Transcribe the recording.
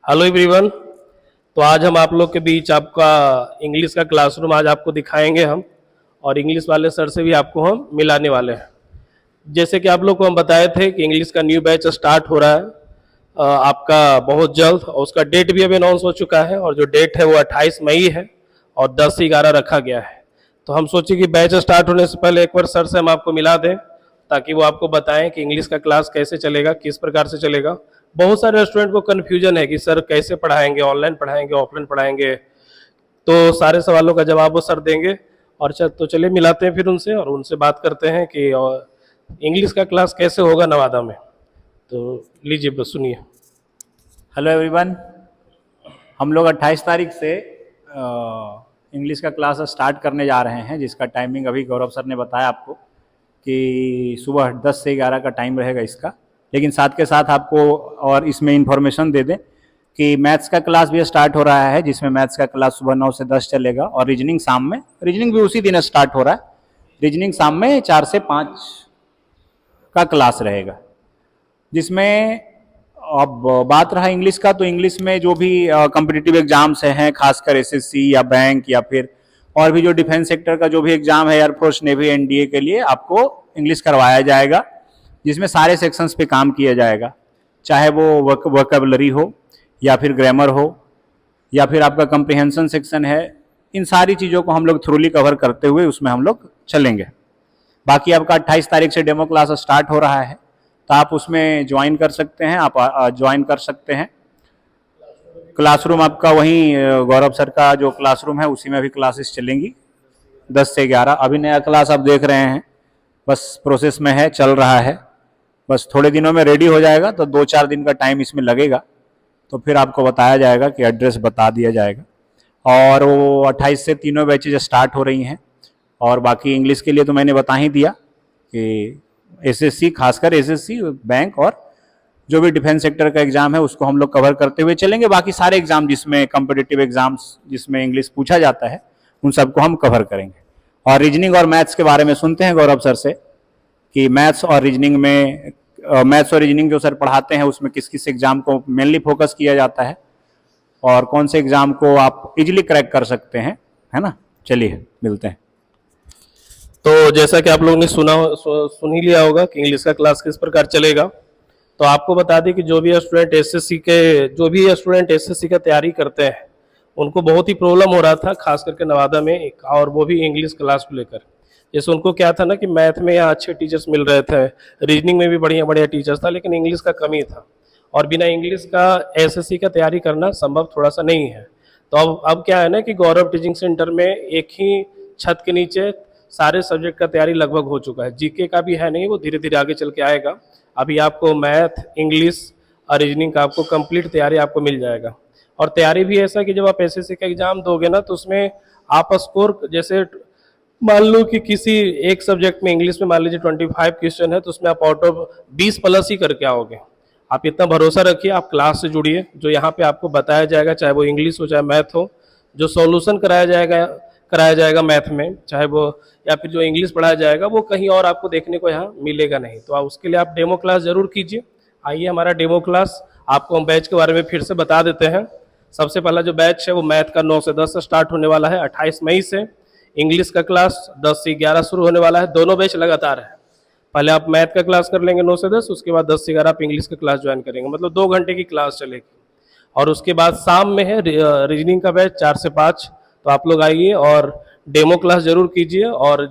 Hello everyone. तो आज हम आप लोग के बीच आपका इंग्लिश का क्लासरूम आज आपको दिखाएंगे हम, और इंग्लिश वाले सर से भी आपको हम मिलाने वाले हैं। जैसे कि आप लोग को हम बताए थे कि इंग्लिश का न्यू बैच स्टार्ट हो रहा है आपका बहुत जल्द, और उसका डेट भी अभी अनाउंस हो चुका है, और जो डेट है वो 28 मई है और 10 से 11 रखा गया है। तो हम सोचे कि बैच स्टार्ट होने से पहले एक बार सर से हम आपको मिला दें, ताकि वो आपको बताएं कि इंग्लिश का क्लास कैसे चलेगा, किस प्रकार से चलेगा। बहुत सारे स्टूडेंट को कन्फ्यूजन है कि सर कैसे पढ़ाएंगे, ऑनलाइन पढ़ाएंगे, ऑफलाइन पढ़ाएंगे। तो सारे सवालों का जवाब वो सर देंगे। और तो चलिए मिलाते हैं फिर उनसे, और उनसे बात करते हैं कि इंग्लिश का क्लास कैसे होगा नवादा में। तो लीजिए बस सुनिए। हेलो एवरीवन, हम लोग 28 तारीख से इंग्लिश का क्लास स्टार्ट करने जा रहे हैं, जिसका टाइमिंग अभी गौरव सर ने बताया आपको कि सुबह 10 से 11 का टाइम रहेगा इसका। लेकिन साथ के साथ आपको और इसमें इंफॉर्मेशन दे दें कि मैथ्स का क्लास भी स्टार्ट हो रहा है, जिसमें मैथ्स का क्लास सुबह 9 से 10 चलेगा, और रीजनिंग शाम में, रीजनिंग भी उसी दिन स्टार्ट हो रहा है। रीजनिंग शाम में 4 से 5 का क्लास रहेगा। जिसमें अब बात रहा इंग्लिश का, तो इंग्लिश में जो भी कॉम्पिटिटिव एग्जाम्स हैं, खासकर एसएससी या बैंक या फिर और भी जो डिफेंस सेक्टर का जो भी एग्जाम है, एयरफोर्स, नेवी, एनडीए के लिए आपको इंग्लिश करवाया जाएगा, जिसमें सारे सेक्शंस पे काम किया जाएगा, चाहे वो वोकैबुलरी हो या फिर ग्रामर हो या फिर आपका कम्प्रिहेंशन सेक्शन है। इन सारी चीज़ों को हम लोग थ्रूली कवर करते हुए उसमें हम लोग चलेंगे। बाकी आपका 28 तारीख से डेमो क्लास स्टार्ट हो रहा है, तो आप उसमें ज्वाइन कर सकते हैं, आप ज्वाइन कर सकते हैं। क्लासरूम आपका वहीं गौरव सर का जो क्लासरूम है उसी में अभी क्लासेस चलेंगी 10 से 11। अभी नया क्लास आप देख रहे हैं, बस प्रोसेस में है, चल रहा है, बस थोड़े दिनों में रेडी हो जाएगा। तो 2-4 दिन का टाइम इसमें लगेगा, तो फिर आपको बताया जाएगा कि एड्रेस बता दिया जाएगा। और वो 28 से तीनों बैचेज स्टार्ट हो रही हैं। और बाकी इंग्लिश के लिए तो मैंने बता ही दिया कि एसएससी, खासकर एसएससी, बैंक और जो भी डिफेंस सेक्टर का एग्जाम है उसको हम लोग कवर करते हुए चलेंगे। बाकी सारे एग्जाम जिसमें कॉम्पिटिटिव एग्जाम्स जिसमें इंग्लिश पूछा जाता है उन सबको हम कवर करेंगे। और रीजनिंग और मैथ्स के बारे में सुनते हैं गौरव सर से कि मैथ्स और रीजनिंग में, मैथ्स और रीजनिंग जो सर पढ़ाते हैं उसमें किस किस एग्जाम को मेनली फोकस किया जाता है और कौन से एग्जाम को आप इजीली क्रैक कर सकते हैं, है ना। चलिए मिलते हैं। तो जैसा कि आप लोगों ने सुन ही लिया होगा कि इंग्लिश का क्लास किस प्रकार चलेगा। तो आपको बता दें कि जो भी स्टूडेंट एसएससी का तैयारी करते हैं उनको बहुत ही प्रॉब्लम हो रहा था, खास करके नवादा में, और वो भी इंग्लिश क्लास को लेकर। जैसे उनको क्या था ना कि मैथ में यहाँ अच्छे टीचर्स मिल रहे थे, रीजनिंग में भी बढ़िया बढ़िया टीचर्स था, लेकिन इंग्लिश का कमी था, और बिना इंग्लिश का एसएससी का तैयारी करना संभव थोड़ा सा नहीं है। तो अब क्या है ना कि गौरव टीचिंग सेंटर में एक ही छत के नीचे सारे सब्जेक्ट का तैयारी लगभग हो चुका है। जीके का भी है नहीं, वो धीरे धीरे आगे चल के आएगा। अभी आपको मैथ, इंग्लिश और रीजनिंग का आपको कंप्लीट तैयारी आपको मिल जाएगा। और तैयारी भी ऐसा कि जब आप एसएससी का एग्जाम दोगे ना, तो उसमें आप स्कोर, जैसे मान लो कि किसी एक सब्जेक्ट में इंग्लिश में मान लीजिए 25 क्वेश्चन है, तो उसमें आप आउट ऑफ 20 प्लस ही करके आओगे। आप इतना भरोसा रखिए, आप क्लास से जुड़िए, जो यहाँ पे आपको बताया जाएगा, चाहे वो इंग्लिश हो चाहे मैथ हो, जो सॉल्यूशन कराया जाएगा मैथ में, चाहे वो या फिर जो इंग्लिश पढ़ाया जाएगा, वो कहीं और आपको देखने को यहाँ मिलेगा नहीं। तो उसके लिए आप डेमो क्लास जरूर कीजिए। आइए हमारा डेमो क्लास, आपको हम बैच के बारे में फिर से बता देते हैं। सबसे पहला जो बैच है वो मैथ का 9 से 10 से स्टार्ट होने वाला है 28 मई से। इंग्लिश का क्लास 10 से 11 शुरू होने वाला है। दोनों बैच लगातार है। पहले आप मैथ का क्लास कर लेंगे 9 से 10, उसके बाद 10 से 11 आप इंग्लिश का क्लास ज्वाइन करेंगे, मतलब 2 घंटे की क्लास चलेगी। और उसके बाद शाम में है रीजनिंग का बैच 4 से 5। तो आप लोग आइए और डेमो क्लास जरूर कीजिए, और